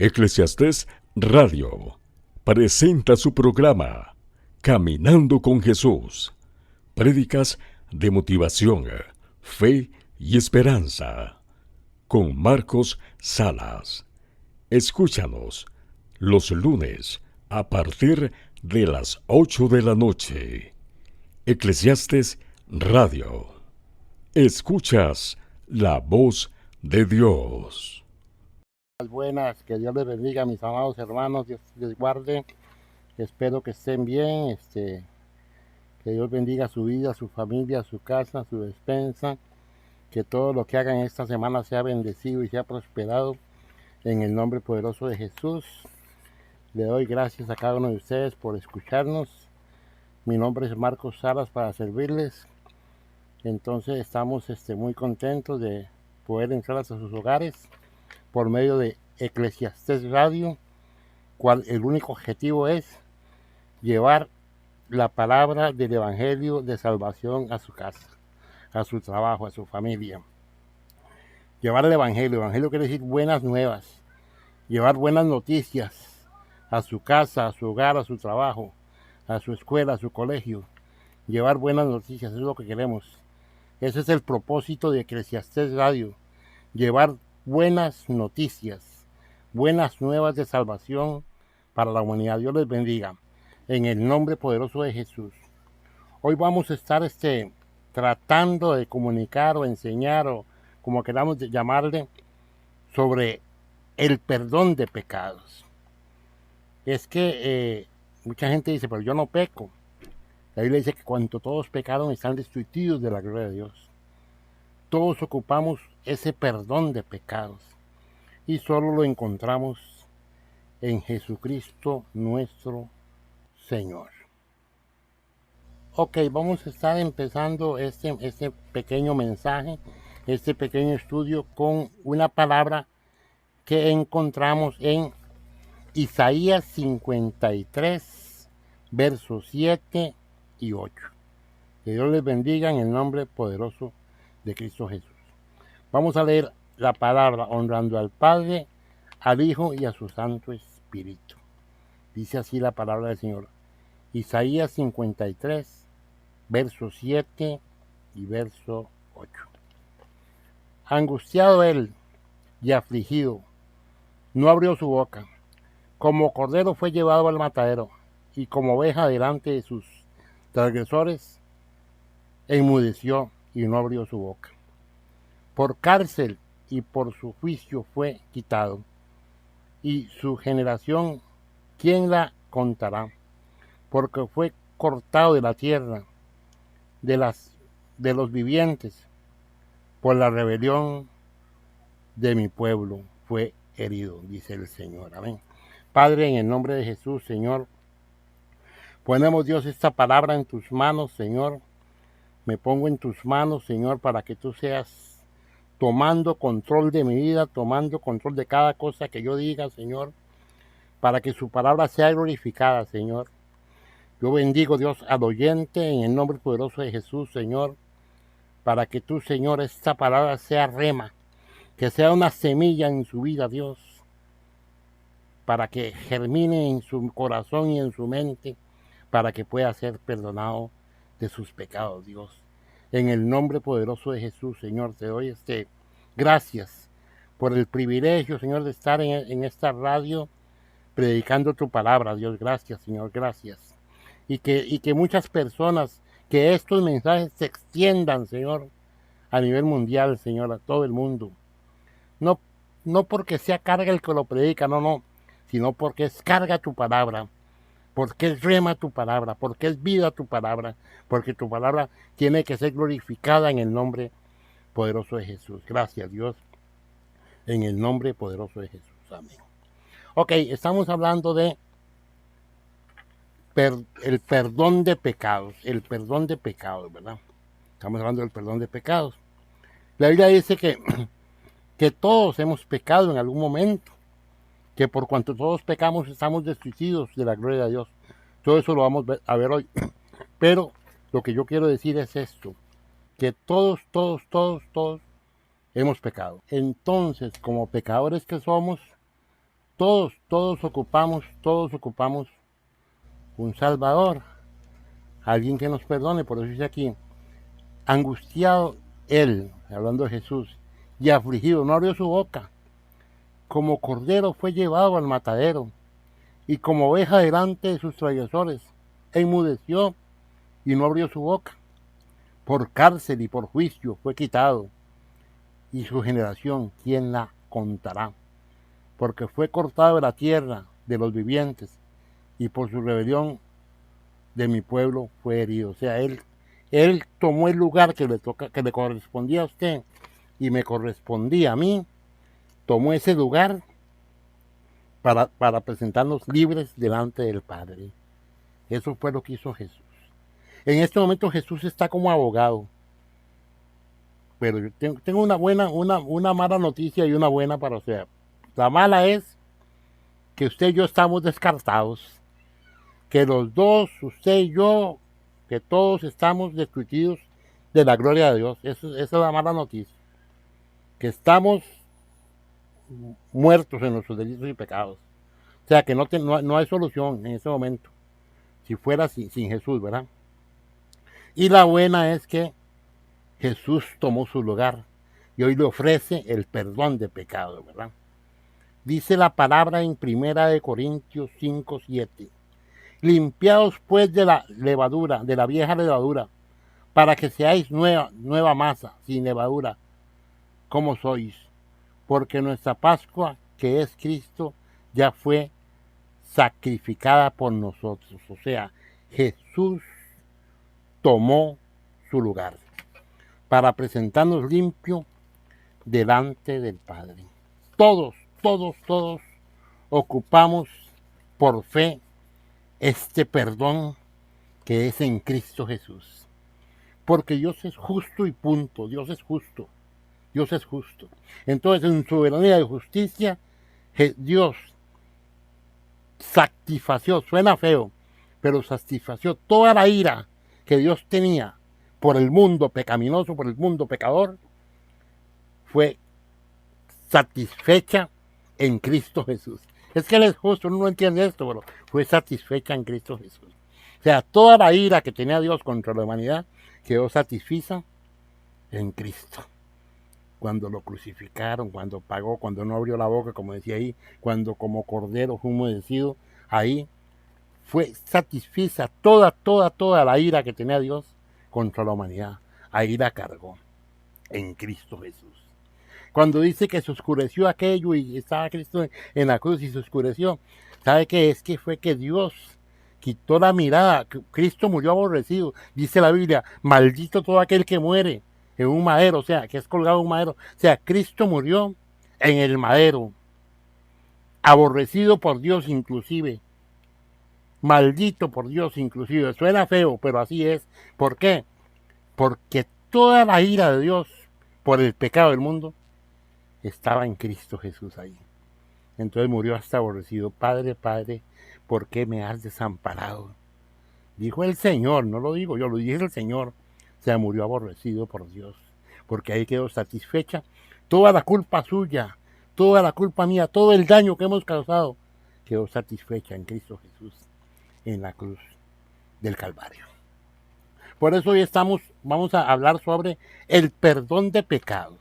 Eclesiastés Radio presenta su programa Caminando con Jesús. Prédicas de motivación, fe y esperanza. Con Marcos Salas. Escúchanos los lunes a partir de las 8 de la noche. Eclesiastés Radio. Escuchas la voz de Dios. Buenas, que Dios les bendiga, mis amados hermanos, Dios les guarde. Espero que estén bien, que Dios bendiga su vida, su familia, su casa, su despensa, que todo lo que hagan esta semana sea bendecido y sea prosperado en el nombre poderoso de Jesús. Le doy gracias a cada uno de ustedes por escucharnos. Mi nombre es Marcos Salas para servirles. Entonces estamos muy contentos de poder entrar a sus hogares por medio de Eclesiastés Radio, cual el único objetivo es llevar la palabra del Evangelio de salvación a su casa, a su trabajo, a su familia. Llevar el Evangelio quiere decir buenas nuevas, llevar buenas noticias a su casa, a su hogar, a su trabajo, a su escuela, a su colegio. Llevar buenas noticias, eso es lo que queremos. Ese es el propósito de Eclesiastés Radio, llevar buenas noticias, buenas nuevas de salvación para la humanidad. Dios les bendiga en el nombre poderoso de Jesús. Hoy vamos a estar tratando de comunicar o enseñar o como queramos llamarle sobre el perdón de pecados. Es que mucha gente dice, pero yo no peco. La Biblia dice que cuando todos pecaron están destituidos de la gloria de Dios. Todos ocupamos ese perdón de pecados y solo lo encontramos en Jesucristo nuestro Señor. Ok, vamos a estar empezando este pequeño mensaje, este pequeño estudio con una palabra que encontramos en Isaías 53, versos 7 y 8. Que Dios les bendiga en el nombre poderoso de Cristo Jesús. Vamos a leer la palabra honrando al Padre, al Hijo y a su Santo Espíritu. Dice así la palabra del Señor. Isaías 53, verso 7 y verso 8. Angustiado él y afligido, no abrió su boca. Como cordero fue llevado al matadero, y como oveja delante de sus transgresores, enmudeció y no abrió su boca. Por cárcel y por su juicio fue quitado, y su generación, ¿quién la contará? Porque fue cortado de la tierra, de los vivientes, por la rebelión de mi pueblo fue herido, dice el Señor. Amén. Padre, en el nombre de Jesús, Señor, ponemos, Dios, esta palabra en tus manos, Señor. Me pongo en tus manos, Señor, para que tú seas tomando control de mi vida, tomando control de cada cosa que yo diga, Señor, para que su palabra sea glorificada, Señor. Yo bendigo, Dios, al oyente en el nombre poderoso de Jesús, Señor, para que tú, Señor, esta palabra sea rema, que sea una semilla en su vida, Dios, para que germine en su corazón y en su mente, para que pueda ser perdonado de sus pecados, Dios. En el nombre poderoso de Jesús, Señor, te doy gracias por el privilegio, Señor, de estar en esta radio predicando tu palabra, Dios. Gracias, Señor, gracias. Y que muchas personas, que estos mensajes se extiendan, Señor, a nivel mundial, Señor, a todo el mundo. No porque sea carga el que lo predica, no, sino porque es carga tu palabra, porque es rema tu palabra, porque es vida tu palabra, porque tu palabra tiene que ser glorificada en el nombre poderoso de Jesús. Gracias, Dios, en el nombre poderoso de Jesús. Amén. Ok, estamos hablando de el perdón de pecados, ¿verdad? Estamos hablando del perdón de pecados. La Biblia dice que todos hemos pecado en algún momento, que por cuanto todos pecamos estamos destituidos de la gloria de Dios. Todo eso lo vamos a ver hoy. Pero lo que yo quiero decir es esto, que todos hemos pecado. Entonces, como pecadores que somos, todos ocupamos un Salvador, alguien que nos perdone. Por eso dice aquí, angustiado él, hablando de Jesús, y afligido, no abrió su boca. Como cordero fue llevado al matadero, y como oveja delante de sus transgresores, enmudeció y no abrió su boca. Por cárcel y por juicio fue quitado, y su generación, ¿quién la contará? Porque fue cortado de la tierra de los vivientes, y por su rebelión de mi pueblo fue herido. O sea, él tomó el lugar que le correspondía a usted y me correspondía a mí, tomó ese lugar para presentarnos libres delante del Padre. Eso fue lo que hizo Jesús. En este momento Jesús está como abogado, pero yo tengo una mala noticia y una buena para usted. La mala es que usted y yo estamos descartados, que los dos, usted y yo, que todos estamos destituidos de la gloria de Dios. Esa es la mala noticia, que estamos muertos en nuestros delitos y pecados. O sea que no hay solución en ese momento, si fuera sin Jesús, ¿verdad? Y la buena es que Jesús tomó su lugar y hoy le ofrece el perdón de pecado, ¿verdad? Dice la palabra en 1 Corintios 5:7. Limpiaos pues de la levadura, de la vieja levadura, para que seáis nueva masa, sin levadura, como sois. Porque nuestra Pascua, que es Cristo, ya fue sacrificada por nosotros. O sea, Jesús tomó su lugar para presentarnos limpio delante del Padre. Todos ocupamos por fe este perdón que es en Cristo Jesús. Porque Dios es justo y punto. Dios es justo. Entonces, en su soberanía y justicia, Dios satisfació, suena feo, pero satisfació toda la ira que Dios tenía por el mundo pecaminoso, por el mundo pecador, fue satisfecha en Cristo Jesús. Es que Él es justo, uno no entiende esto, pero fue satisfecha en Cristo Jesús. O sea, toda la ira que tenía Dios contra la humanidad quedó satisfecha en Cristo. Cuando lo crucificaron, cuando pagó, cuando no abrió la boca, como decía ahí, cuando como cordero fue humedecido, ahí fue satisfecha toda la ira que tenía Dios contra la humanidad. Ahí la cargó en Cristo Jesús. Cuando dice que se oscureció aquello y estaba Cristo en la cruz y se oscureció, ¿sabe qué es? Que fue que Dios quitó la mirada. Cristo murió aborrecido. Dice la Biblia, maldito todo aquel que muere en un madero, o sea, que es colgado en un madero. O sea, Cristo murió en el madero, aborrecido por Dios inclusive, maldito por Dios inclusive. Suena feo, pero así es. ¿Por qué? Porque toda la ira de Dios por el pecado del mundo estaba en Cristo Jesús ahí. Entonces murió hasta aborrecido. Padre, Padre, ¿por qué me has desamparado? Dijo el Señor, no lo digo yo, lo dice el Señor. O sea, murió aborrecido por Dios, porque ahí quedó satisfecha toda la culpa suya, toda la culpa mía, todo el daño que hemos causado, quedó satisfecha en Cristo Jesús, en la cruz del Calvario. Por eso hoy vamos a hablar sobre el perdón de pecados.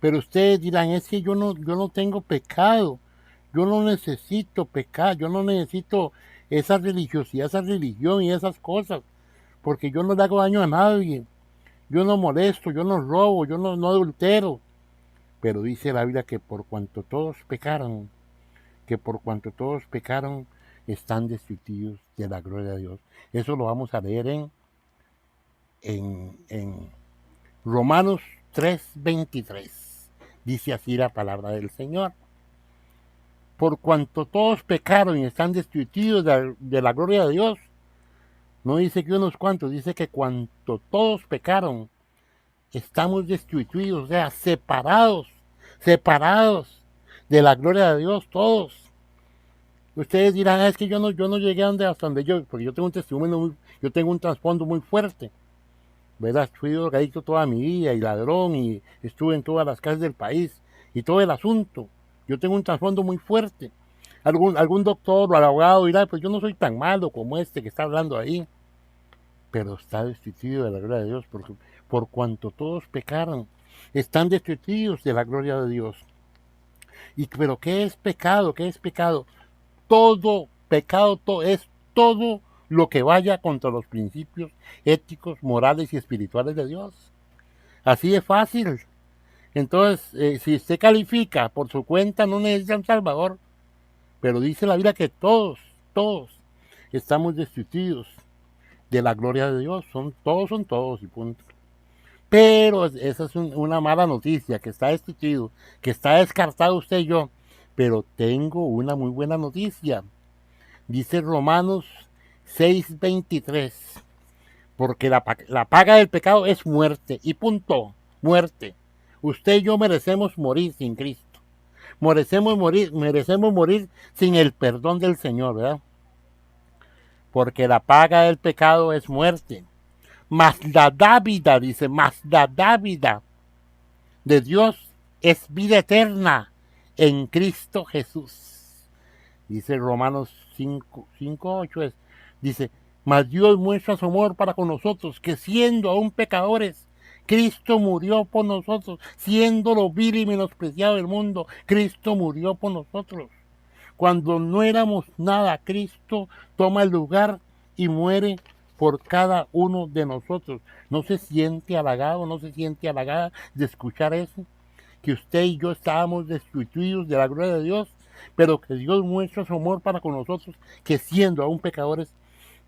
Pero ustedes dirán, es que yo no tengo pecado, yo no necesito pecar, yo no necesito esa religiosidad, esa religión y esas cosas, porque yo no le hago daño a nadie, yo no molesto, yo no robo, yo no adultero. Pero dice la Biblia que por cuanto todos pecaron, están destituidos de la gloria de Dios. Eso lo vamos a leer en Romanos 3:23. Dice así la palabra del Señor. Por cuanto todos pecaron y están destituidos de la gloria de Dios, no dice que unos cuantos, dice que cuanto todos pecaron, estamos destituidos, o sea, separados de la gloria de Dios, todos. Ustedes dirán, es que yo no llegué hasta donde yo, porque yo tengo un testimonio, yo tengo un trasfondo muy fuerte, ¿verdad? Fui drogadicto toda mi vida y ladrón y estuve en todas las calles del país y todo el asunto. Yo tengo un trasfondo muy fuerte, algún doctor o abogado dirá, pues yo no soy tan malo como este que está hablando ahí, pero está destituido de la gloria de Dios, porque por cuanto todos pecaron, están destituidos de la gloria de Dios. Pero ¿qué es pecado? ¿Qué es pecado? Todo pecado es todo lo que vaya contra los principios éticos, morales y espirituales de Dios. Así de fácil. Entonces, si usted califica por su cuenta, no necesita un Salvador. Pero dice la Biblia que todos estamos destituidos de la gloria de Dios. Son todos y punto. Pero esa es una mala noticia, que está destituido, que está descartado usted y yo. Pero tengo una muy buena noticia. Dice Romanos 6:23. Porque la paga del pecado es muerte. Y punto. Muerte. Usted y yo merecemos morir sin Cristo. Merecemos morir sin el perdón del Señor, ¿verdad? Porque la paga del pecado es muerte. Mas la dávida, dice, mas la dávida de Dios es vida eterna en Cristo Jesús. Dice Romanos 5:8, dice, mas Dios muestra su amor para con nosotros, que siendo aún pecadores, Cristo murió por nosotros, siendo lo vil y menospreciado del mundo, Cristo murió por nosotros. Cuando no éramos nada, Cristo toma el lugar y muere por cada uno de nosotros. ¿No se siente halagado, no se siente halagada de escuchar eso? Que usted y yo estábamos destituidos de la gloria de Dios, pero que Dios muestra su amor para con nosotros, que siendo aún pecadores,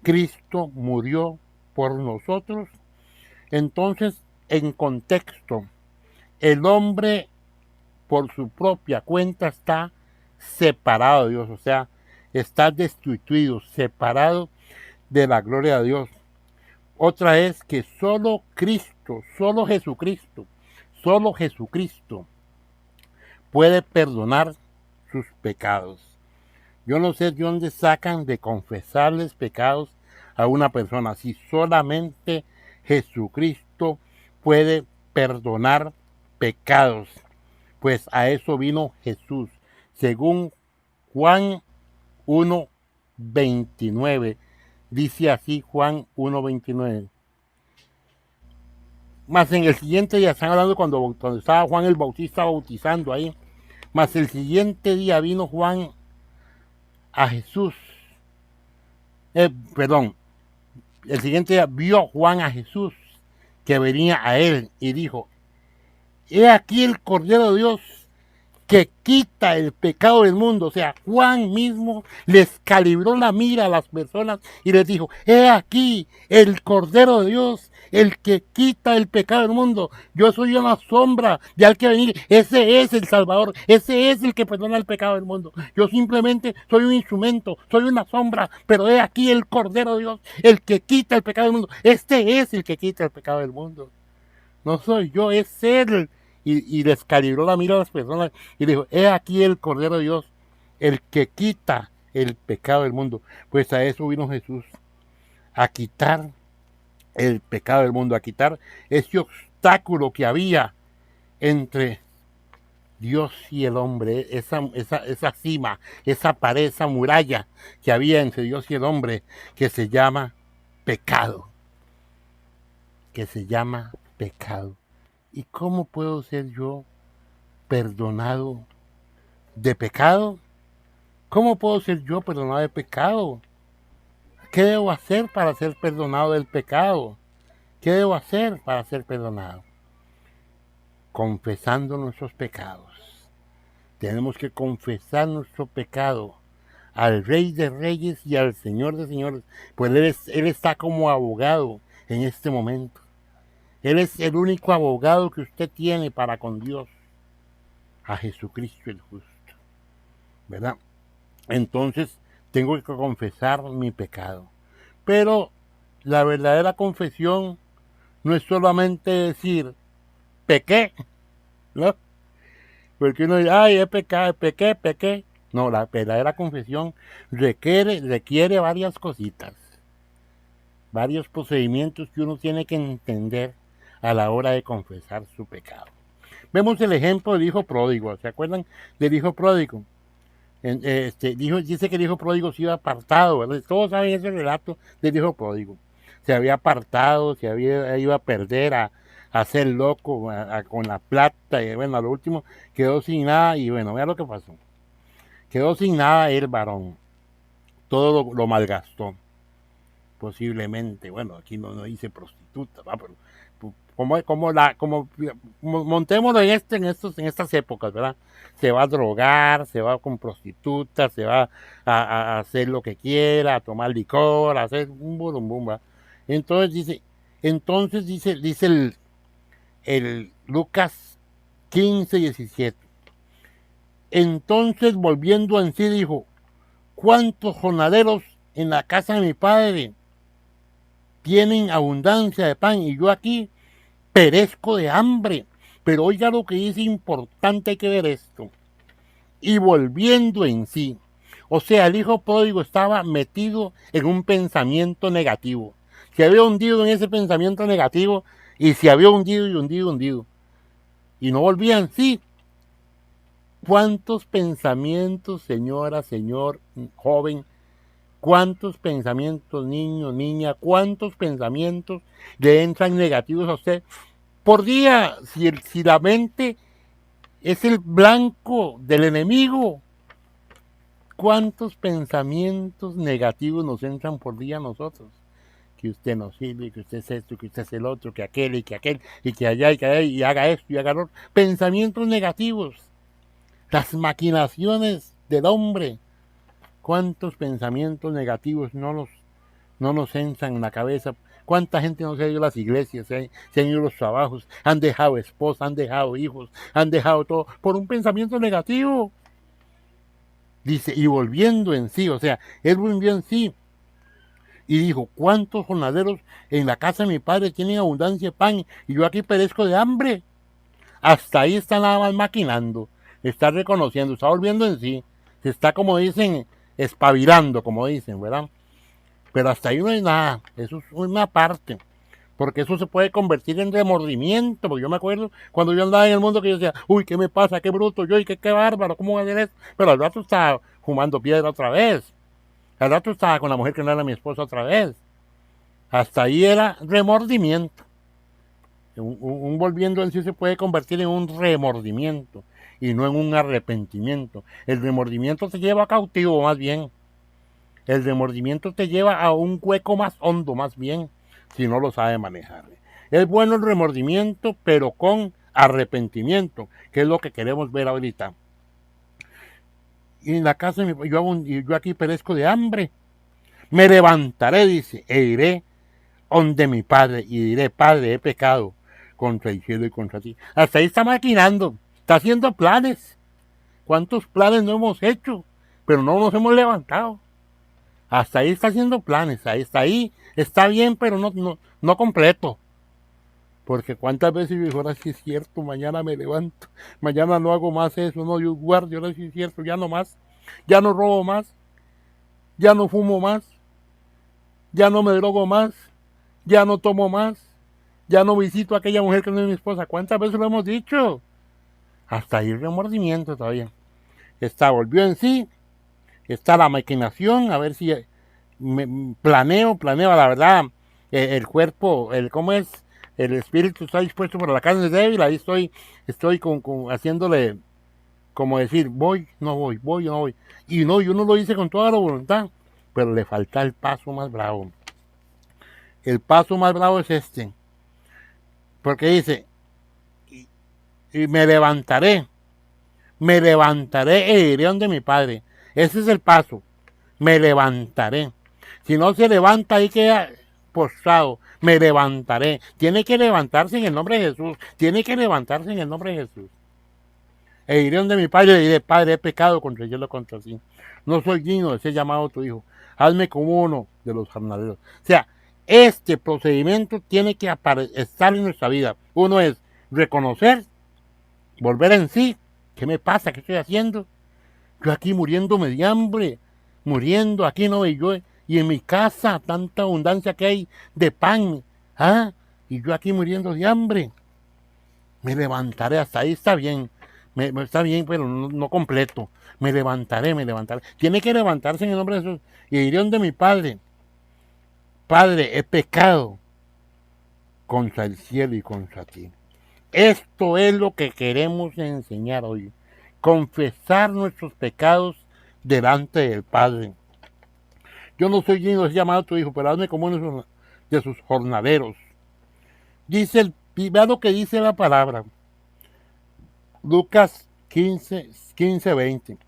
Cristo murió por nosotros. Entonces, en contexto, el hombre por su propia cuenta está separado de Dios, o sea, está destituido, separado de la gloria de Dios. Otra es que solo Cristo, solo Jesucristo puede perdonar sus pecados. Yo no sé de dónde sacan de confesarles pecados a una persona, si solamente Jesucristo puede perdonar pecados. Pues a eso vino Jesús, según Juan 1:29. Dice así Juan 1:29. Más en el siguiente día, están hablando cuando estaba Juan el Bautista bautizando ahí. Más el siguiente día vino Juan a Jesús. El siguiente día vio Juan a Jesús que venía a él y dijo, he aquí el Cordero de Dios que quita el pecado del mundo. O sea, Juan mismo les calibró la mira a las personas y les dijo, he aquí el Cordero de Dios, el que quita el pecado del mundo. Yo soy una sombra de al que venir. Ese es el Salvador, ese es el que perdona el pecado del mundo. Yo simplemente soy un instrumento, soy una sombra, pero he aquí el Cordero de Dios, el que quita el pecado del mundo. Este es el que quita el pecado del mundo. No soy yo, es Él. Y les calibró la mira a las personas y dijo, he aquí el Cordero de Dios, el que quita el pecado del mundo. Pues a eso vino Jesús, a quitar el pecado del mundo, a quitar ese obstáculo que había entre Dios y el hombre, esa cima, esa pared, esa muralla que había entre Dios y el hombre, que se llama pecado, ¿Y cómo puedo ser yo perdonado de pecado? ¿Cómo puedo ser yo perdonado de pecado? ¿Qué debo hacer para ser perdonado del pecado? ¿Qué debo hacer para ser perdonado? Confesando nuestros pecados. Tenemos que confesar nuestro pecado al Rey de Reyes y al Señor de Señores, pues Él está como abogado en este momento. Él es el único abogado que usted tiene para con Dios, a Jesucristo el justo, ¿verdad? Entonces tengo que confesar mi pecado. Pero la verdadera confesión no es solamente decir, pequé, ¿no? Porque uno dice, ay, he pecado, pequé. No, la verdadera confesión requiere varias cositas, varios procedimientos que uno tiene que entender a la hora de confesar su pecado. Vemos el ejemplo del hijo pródigo. ¿Se acuerdan del hijo pródigo? Dice que el hijo pródigo se iba apartado, ¿verdad? Todos saben ese relato del hijo pródigo. Se había apartado, iba a perder, a ser loco con la plata, y bueno, a lo último quedó sin nada, y bueno, vea lo que pasó. Quedó sin nada el varón, todo lo malgastó, posiblemente, bueno, aquí no dice prostituta, ¿va? Pero como montémoslo en estas épocas, ¿verdad? Se va a drogar, se va con prostitutas, se va a hacer lo que quiera, a tomar licor, a hacer un burumbum, ¿va? Dice el Lucas 15:17. Entonces volviendo en sí dijo, ¿cuántos jornaleros en la casa de mi padre tienen abundancia de pan y yo aquí perezco de hambre? Pero oiga lo que dice importante, hay que ver esto. Y volviendo en sí. O sea, el hijo pródigo estaba metido en un pensamiento negativo. Se había hundido en ese pensamiento negativo y se había hundido y hundido, hundido. Y no volvía en sí. ¿Cuántos pensamientos, señora, señor, joven? ¿Cuántos pensamientos, niño, niña? ¿Cuántos pensamientos le entran negativos a usted por día? Si la mente es el blanco del enemigo, ¿cuántos pensamientos negativos nos entran por día a nosotros? Que usted no sirve, que usted es esto, que usted es el otro, que aquel, y que allá, y que allá, y haga esto, y haga lo otro. Pensamientos negativos. Las maquinaciones del hombre. ¿Cuántos pensamientos negativos no nos entran en la cabeza? ¿Cuánta gente no se ha ido a las iglesias, se han ido a los trabajos, han dejado esposa, han dejado hijos, han dejado todo por un pensamiento negativo? Dice, y volviendo en sí, o sea, él volvió en sí y dijo, ¿cuántos jornaleros en la casa de mi padre tienen abundancia de pan y yo aquí perezco de hambre? Hasta ahí está nada más maquinando, está reconociendo, está volviendo en sí, se está, como dicen, espabilando, como dicen, ¿verdad? Pero hasta ahí no hay nada, eso es una parte, porque eso se puede convertir en remordimiento, porque yo me acuerdo cuando yo andaba en el mundo que yo decía, uy, ¿qué me pasa? ¿Qué bruto yo? ¿Y qué bárbaro? ¿Cómo voy a hacer eso? Pero al rato estaba fumando piedra otra vez, al rato estaba con la mujer que no era mi esposa otra vez, hasta ahí era remordimiento. Un volviendo en sí se puede convertir en un remordimiento y no en un arrepentimiento. El remordimiento te lleva a cautivo, más bien. El remordimiento te lleva a un hueco más hondo, más bien, si no lo sabe manejar. Es bueno el remordimiento, pero con arrepentimiento, que es lo que queremos ver ahorita. Y en la casa yo aquí perezco de hambre. Me levantaré, dice, e iré donde mi padre y diré, Padre, he pecado contra el cielo y contra ti. Hasta ahí está maquinando, está haciendo planes. ¿Cuántos planes no hemos hecho? Pero no nos hemos levantado. Hasta ahí está haciendo planes, ahí está bien, pero no completo. Porque cuántas veces yo digo, ahora sí es cierto, mañana me levanto, mañana no hago más eso, no, yo guardo, ahora sí es cierto, ya no más, ya no robo más, ya no fumo más, ya no me drogo más, ya no tomo más, ya no visito a aquella mujer que no es mi esposa. ¿Cuántas veces lo hemos dicho? Hasta ahí el remordimiento todavía. Volvió en sí, está la maquinación, a ver si planeo, la verdad, el cuerpo, ¿cómo es? El espíritu está dispuesto, pero la carne es débil, ahí estoy haciéndole, como decir, voy, no voy, voy, no voy. Y no, yo no lo hice con toda la voluntad, pero le falta el paso más bravo. El paso más bravo es este, porque dice, y me levantaré e iré donde mi padre. Ese es el paso, me levantaré. Si no se levanta, ahí queda postrado. Me levantaré. Tiene que levantarse en el nombre de Jesús. Tiene que levantarse en el nombre de Jesús. E iré donde mi padre y diré, Padre, he pecado contra el cielo, contra ti. No soy digno de ser llamado tu hijo. Hazme como uno de los jornaleros. O sea, este procedimiento tiene que estar en nuestra vida. Uno es reconocer, volver en sí. ¿Qué me pasa? ¿Qué estoy haciendo? Yo aquí muriéndome de hambre, muriendo aquí, no, y en mi casa tanta abundancia que hay de pan, y yo aquí muriendo de hambre. Me levantaré, hasta ahí está bien, Está bien, pero no completo. Me levantaré, me levantaré. Tiene que levantarse en el nombre de Jesús. Y diré donde mi Padre, Padre, he pecado contra el cielo y contra ti. Esto es lo que queremos enseñar hoy. Confesar nuestros pecados delante del Padre. Yo no soy digno de ser llamado tu hijo, pero hazme como uno de sus jornaleros. Dice vea lo que dice la palabra. Lucas 15:20.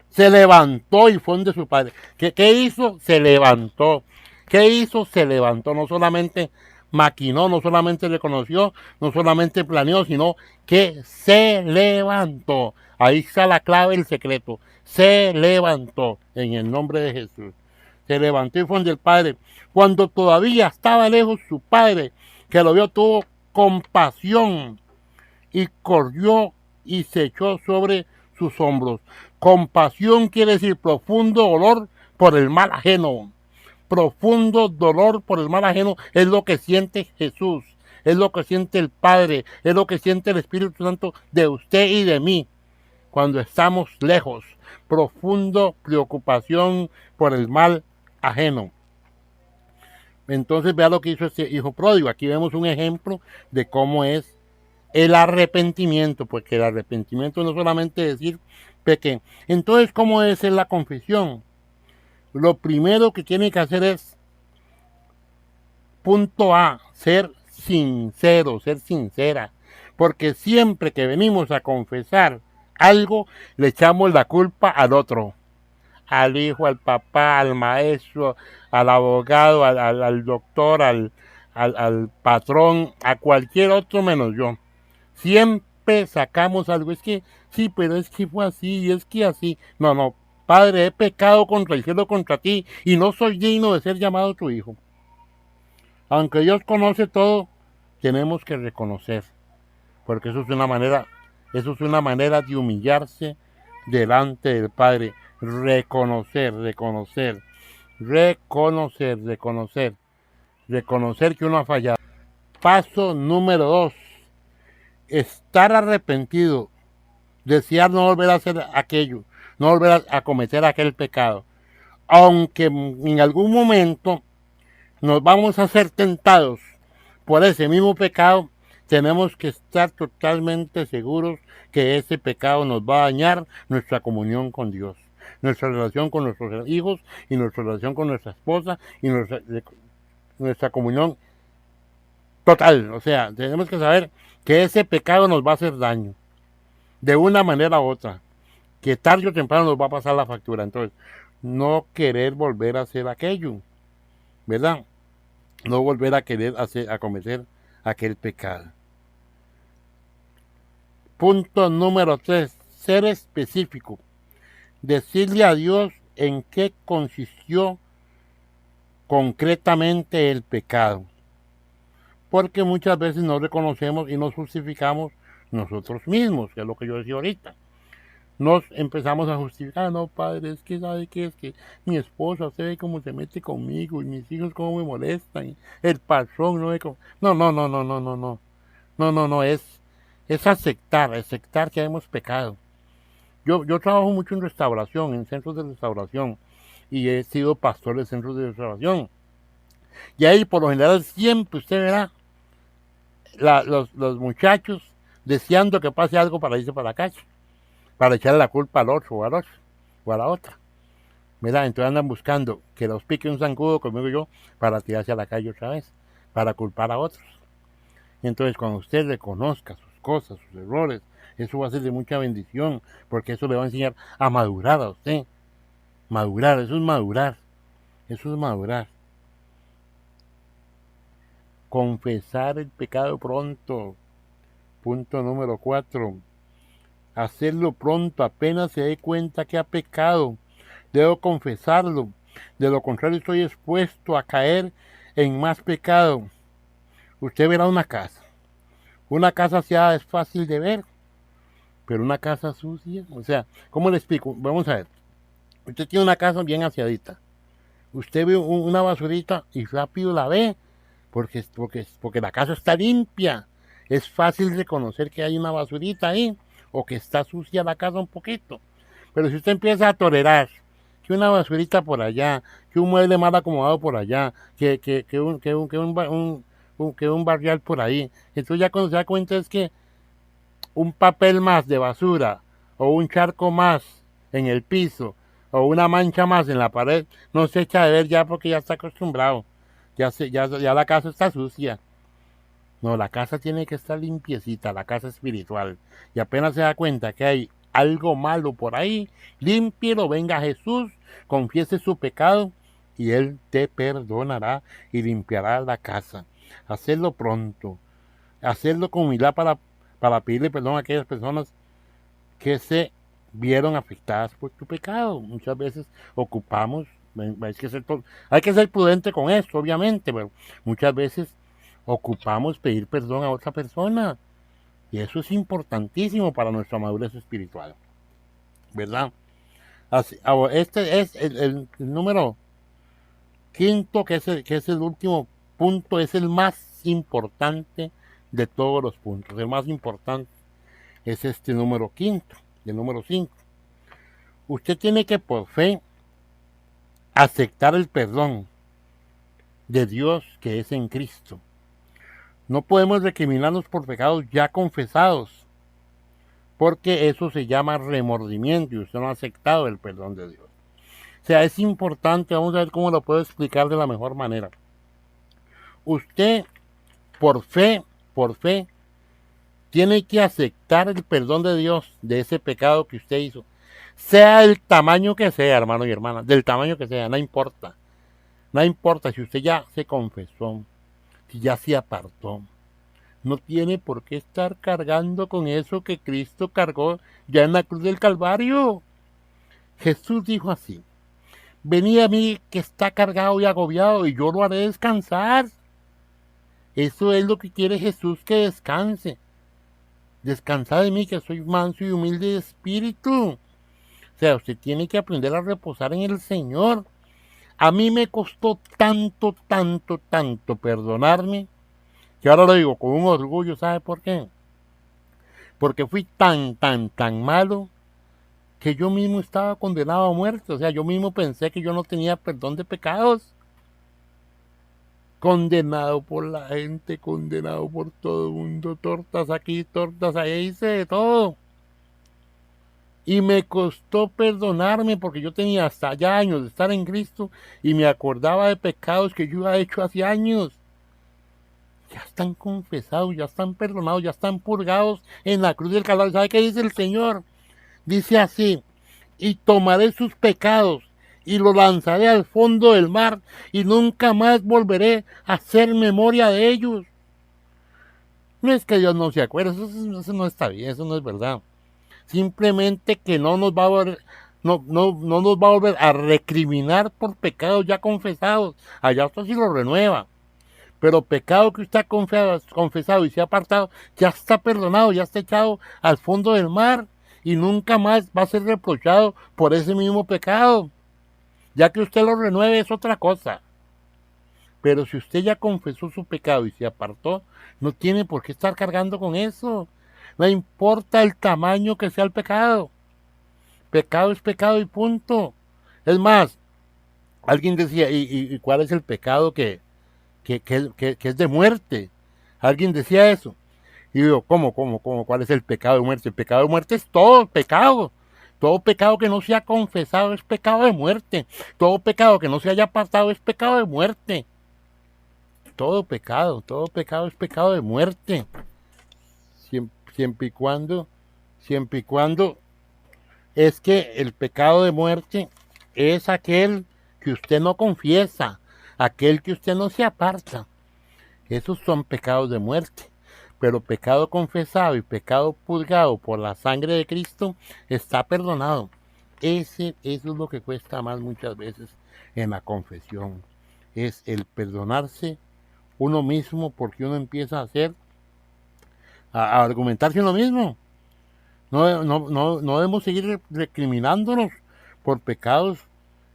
Se levantó y fue donde su padre. ¿Qué hizo? Se levantó. ¿Qué hizo? Se levantó. No solamente maquinó, no solamente reconoció, no solamente planeó, sino que se levantó. Ahí está la clave, el secreto. Se levantó en el nombre de Jesús. Se levantó y fue donde el Padre. Cuando todavía estaba lejos su Padre, que lo vio, tuvo compasión y corrió y se echó sobre sus hombros. Compasión quiere decir profundo dolor por el mal ajeno. Profundo dolor por el mal ajeno es lo que siente Jesús, es lo que siente el Padre, es lo que siente el Espíritu Santo de usted y de mí cuando estamos lejos. Profundo preocupación por el mal ajeno. Entonces vea lo que hizo este hijo pródigo. Aquí vemos un ejemplo de cómo es el arrepentimiento, porque el arrepentimiento no solamente decir pequé. Entonces, ¿cómo es la confesión? Lo primero que tiene que hacer es, punto A, ser sincero, ser sincera, porque siempre que venimos a confesar algo, le echamos la culpa al otro, al hijo, al papá, al maestro, al abogado, al doctor, al patrón, a cualquier otro menos yo. Siempre sacamos algo, es que sí, pero es que fue así, y es que así. No, Padre, he pecado contra el cielo, contra ti, y no soy digno de ser llamado tu hijo. Aunque Dios conoce todo, tenemos que reconocer, porque eso es una manera de humillarse delante del Padre. Reconocer que uno ha fallado. Paso número 2. Estar arrepentido, desear no volver a hacer aquello, no volver a cometer aquel pecado. Aunque en algún momento nos vamos a ser tentados por ese mismo pecado, tenemos que estar totalmente seguros que ese pecado nos va a dañar nuestra comunión con Dios, nuestra relación con nuestros hijos y nuestra relación con nuestra esposa y nuestra comunión total. O sea, tenemos que saber que ese pecado nos va a hacer daño, de una manera u otra, que tarde o temprano nos va a pasar la factura. Entonces, no querer volver a hacer aquello, ¿verdad? No volver a a cometer aquel pecado. Punto número 3. Ser específico. Decirle a Dios en qué consistió concretamente el pecado. Porque muchas veces no reconocemos y nos justificamos nosotros mismos, que es lo que yo decía ahorita. Nos empezamos a justificar, no, Padre, es que sabe que es que mi esposa, usted ve cómo se mete conmigo y mis hijos cómo me molestan, y el patrón no ve cómo... No, es aceptar que hemos pecado. Yo trabajo mucho en restauración, en centros de restauración, y he sido pastor de centros de restauración. Y ahí por lo general siempre usted verá los muchachos deseando que pase algo para irse para la calle, para echarle la culpa al otro o a la otra. ¿Verdad? Entonces andan buscando que los pique un zancudo conmigo yo para tirarse a la calle otra vez, para culpar a otros. Entonces cuando usted reconozca sus cosas, sus errores, eso va a ser de mucha bendición, porque eso le va a enseñar a madurar a usted. Madurar, eso es madurar. Eso es madurar. Confesar el pecado pronto. Punto número 4. Hacerlo pronto, apenas se dé cuenta que ha pecado. Debo confesarlo. De lo contrario estoy expuesto a caer en más pecado. Usted verá una casa. Una casa aseada es fácil de ver, pero una casa sucia, o sea, ¿cómo le explico? Vamos a ver. Usted tiene una casa bien aseadita. Usted ve una basurita y rápido la ve, porque la casa está limpia. Es fácil reconocer que hay una basurita ahí. o que está sucia la casa un poquito. Pero si usted empieza a tolerar que una basurita por allá, que un mueble mal acomodado por allá, que un barrial por ahí, entonces ya cuando se da cuenta es que un papel más de basura o un charco más en el piso o una mancha más en la pared, no se echa de ver ya porque ya está acostumbrado. Ya la casa está sucia. No, la casa tiene que estar limpiecita, la casa espiritual. Y apenas se da cuenta que hay algo malo por ahí, límpielo, venga Jesús, confiese su pecado y Él te perdonará y limpiará la casa. Hacerlo pronto, hacerlo con humildad para pedirle perdón a aquellas personas que se vieron afectadas por tu pecado. Muchas veces ocupamos, hay que ser prudente con esto, obviamente, pero muchas veces ocupamos pedir perdón a otra persona. Y eso es importantísimo para nuestra madurez espiritual, ¿verdad? Este es el número quinto, que es el último punto, es el más importante de todos los puntos. El más importante es este número quinto, el número 5. Usted tiene que por fe aceptar el perdón de Dios que es en Cristo. No podemos recriminarnos por pecados ya confesados, porque eso se llama remordimiento y usted no ha aceptado el perdón de Dios. O sea, es importante, vamos a ver cómo lo puedo explicar de la mejor manera. Usted, por fe, tiene que aceptar el perdón de Dios de ese pecado que usted hizo. Sea el tamaño que sea, hermano y hermana, del tamaño que sea, no importa. No importa si usted ya se confesó, si ya se apartó. No tiene por qué estar cargando con eso que Cristo cargó ya en la cruz del Calvario. Jesús dijo así: venid a mí que está cargado y agobiado y yo lo haré descansar. Eso es lo que quiere Jesús, que descanse. Descansad de mí que soy manso y humilde de espíritu. O sea, usted tiene que aprender a reposar en el Señor. A mí me costó tanto, tanto, tanto perdonarme, que ahora lo digo con un orgullo. ¿Sabe por qué? Porque fui tan, tan, tan malo que yo mismo estaba condenado a muerte. O sea, yo mismo pensé que yo no tenía perdón de pecados. Condenado por la gente, condenado por todo el mundo, tortas aquí, tortas allá, hice de todo. Y me costó perdonarme porque yo tenía hasta ya años de estar en Cristo y me acordaba de pecados que yo había hecho hace años. Ya están confesados, ya están perdonados, ya están purgados en la cruz del Calvario. ¿Sabe qué dice el Señor? Dice así: y tomaré sus pecados y los lanzaré al fondo del mar y nunca más volveré a hacer memoria de ellos. No es que Dios no se acuerde, eso no está bien, eso no es verdad. Simplemente que no nos va a volver, no nos va a volver a recriminar por pecados ya confesados. Allá usted sí lo renueva. Pero pecado que usted ha confesado y se ha apartado, ya está perdonado, ya está echado al fondo del mar y nunca más va a ser reprochado por ese mismo pecado. Ya que usted lo renueve es otra cosa. Pero si usted ya confesó su pecado y se apartó, no tiene por qué estar cargando con eso. No importa el tamaño que sea el pecado. Pecado es pecado y punto. Es más, alguien decía, ¿y cuál es el pecado que es de muerte? Alguien decía eso. Y digo, ¿cómo? ¿Cuál es el pecado de muerte? El pecado de muerte es todo pecado. Todo pecado que no se ha confesado es pecado de muerte. Todo pecado que no se haya apartado es pecado de muerte. Todo pecado es pecado de muerte. Siempre y cuando es que el pecado de muerte es aquel que usted no confiesa, aquel que usted no se aparta. Esos son pecados de muerte. Pero pecado confesado y pecado purgado por la sangre de Cristo está perdonado. Eso es lo que cuesta más muchas veces en la confesión. Es el perdonarse uno mismo, porque uno empieza a argumentarse uno mismo. No debemos seguir recriminándonos por pecados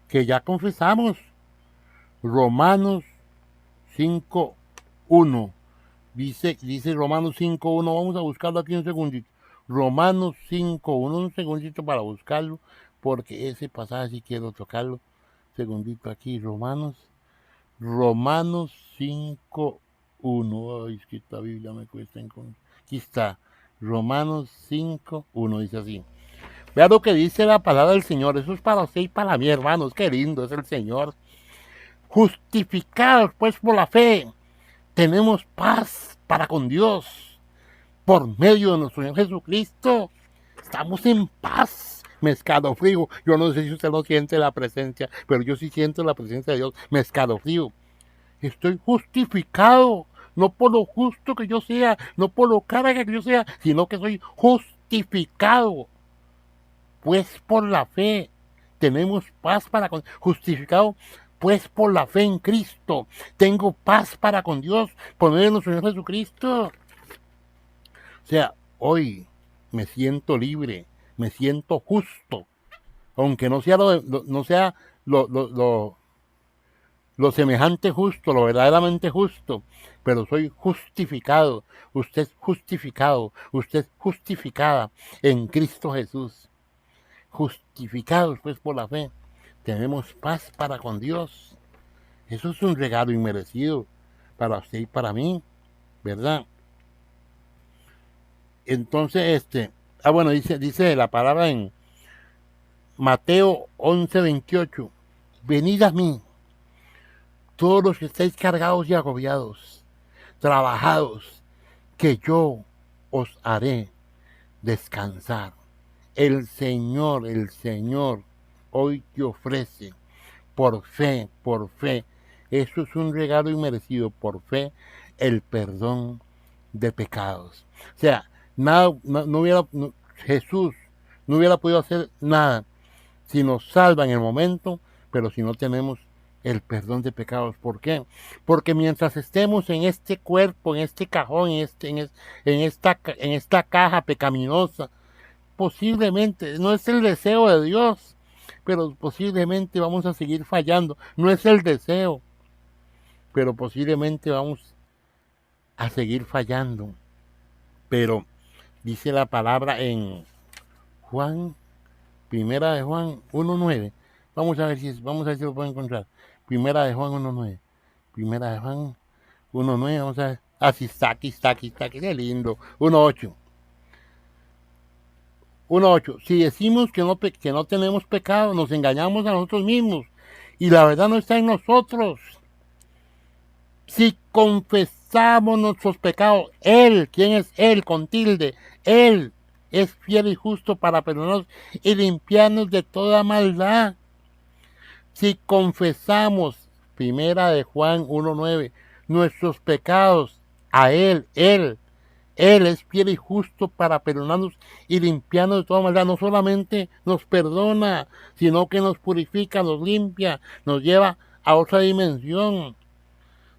que ya confesamos. Romanos 5:1. Dice Romanos 5:1, vamos a buscarlo aquí un segundito. Romanos 5:1. Un segundito para buscarlo, porque ese pasaje sí quiero tocarlo. Segundito aquí, Romanos 5:1. Ay, es que esta Biblia me cuesta encontrar. Aquí está, Romanos 5:1, dice así. Vea lo que dice la palabra del Señor. Eso es para usted y para mí, hermanos. Qué lindo es el Señor. Justificados pues por la fe, tenemos paz para con Dios por medio de nuestro Señor Jesucristo. Estamos en paz. Me escalofrío. Yo no sé si usted no siente la presencia, pero yo sí siento la presencia de Dios. Me escalofrío. Estoy justificado, no por lo justo que yo sea, no por lo cara que yo sea, sino que soy justificado. Pues por la fe tenemos paz para con justificado, pues por la fe en Cristo tengo paz para con Dios por medio de nuestro Señor Jesucristo. O sea, hoy me siento libre, me siento justo, aunque no sea lo semejante justo, lo verdaderamente justo, pero soy justificado. Usted es justificado, usted es justificada en Cristo Jesús. Justificados pues por la fe, tenemos paz para con Dios. Eso es un regalo inmerecido para usted y para mí, ¿verdad? Entonces, bueno, dice la palabra en Mateo 11:28. Venid a mí, todos los que estáis cargados y agobiados, trabajados, que yo os haré descansar. El Señor hoy te ofrece por fe, eso es un regalo inmerecido, por fe, el perdón de pecados. O sea, Jesús no hubiera podido hacer nada si nos salva en el momento, pero si no tenemos el perdón de pecados. ¿Por qué? Porque mientras estemos en este cuerpo, en este cajón, en esta caja pecaminosa, posiblemente, no es el deseo de Dios, pero posiblemente vamos a seguir fallando. No es el deseo, pero posiblemente vamos a seguir fallando. Pero dice la palabra en Primera de Juan 1:9. Vamos a ver si lo puedo encontrar. Primera de Juan 1:9. Primera de Juan 1:9. Vamos a ver. Así está, aquí está. Qué lindo. 1:8. 1:8. Si decimos que no tenemos pecado, nos engañamos a nosotros mismos. Y la verdad no está en nosotros. Si confesamos nuestros pecados, Él, ¿quién es Él? Con tilde. Él es fiel y justo para perdonarnos y limpiarnos de toda maldad. Si confesamos, Primera de Juan 1:9, nuestros pecados a Él es fiel y justo para perdonarnos y limpiarnos de toda maldad. No solamente nos perdona, sino que nos purifica, nos limpia, nos lleva a otra dimensión.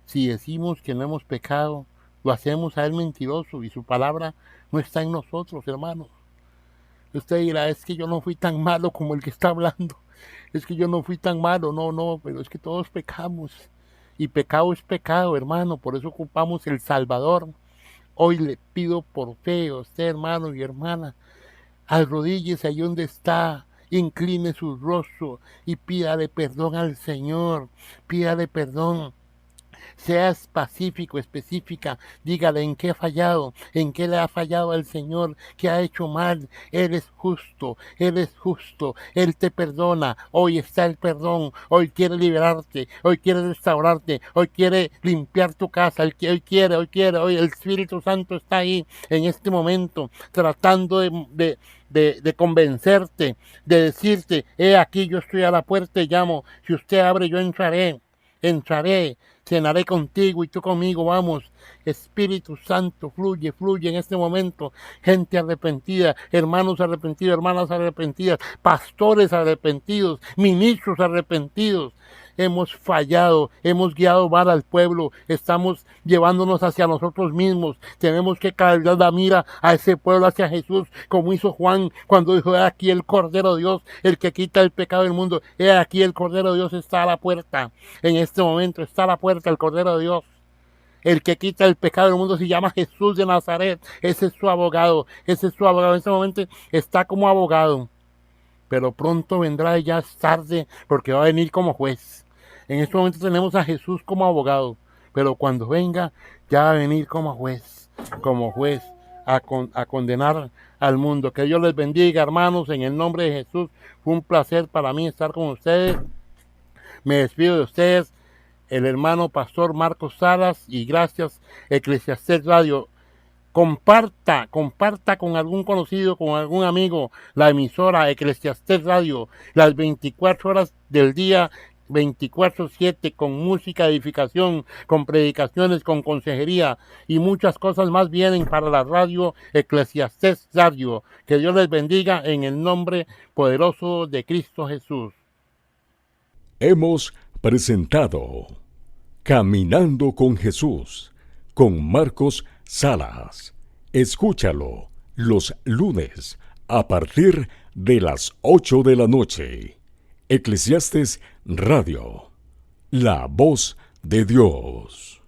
Si decimos que no hemos pecado, lo hacemos a Él mentiroso y su palabra no está en nosotros, hermanos. Usted dirá, es que yo no fui tan malo como el que está hablando. Es que yo no fui tan malo. No, pero es que todos pecamos. Y pecado es pecado, hermano. Por eso ocupamos el Salvador. Hoy le pido por fe a usted, hermano y hermana, arrodíllese ahí donde está, incline su rostro y pídale perdón al Señor. Pídale perdón. Seas pacífico, específica, dígale en qué ha fallado, en qué le ha fallado al Señor, qué ha hecho mal. Él es justo, Él te perdona. Hoy está el perdón, hoy quiere liberarte, hoy quiere restaurarte, hoy quiere limpiar tu casa, hoy el Espíritu Santo está ahí en este momento, tratando de convencerte, de decirte, aquí yo estoy a la puerta y llamo, si usted abre yo entraré, cenaré contigo y tú conmigo. Vamos, Espíritu Santo, fluye en este momento. Gente arrepentida, hermanos arrepentidos, hermanas arrepentidas, pastores arrepentidos, ministros arrepentidos. Hemos fallado, hemos guiado mal al pueblo, estamos llevándonos hacia nosotros mismos. Tenemos que cargar la mira a ese pueblo, hacia Jesús, como hizo Juan cuando dijo, he aquí el Cordero de Dios, el que quita el pecado del mundo. He aquí el Cordero de Dios está a la puerta. En este momento está a la puerta el Cordero de Dios. El que quita el pecado del mundo se llama Jesús de Nazaret. Ese es su abogado. Ese es su abogado. En este momento está como abogado. Pero pronto vendrá y ya es tarde porque va a venir como juez. En este momento tenemos a Jesús como abogado. Pero cuando venga ya va a venir como juez a condenar al mundo. Que Dios les bendiga, hermanos, en el nombre de Jesús. Fue un placer para mí estar con ustedes. Me despido de ustedes, el hermano pastor Marcos Salas, y gracias, Eclesiastés Radio. Comparta con algún conocido, con algún amigo, la emisora Eclesiastés Radio, las 24 horas del día, 24/7, con música de edificación, con predicaciones, con consejería y muchas cosas más vienen para la radio Eclesiastés Radio. Que Dios les bendiga en el nombre poderoso de Cristo Jesús. Hemos presentado Caminando con Jesús, con Marcos Salas. Escúchalo los lunes a partir de las 8 de la noche. Eclesiastés Radio, la voz de Dios.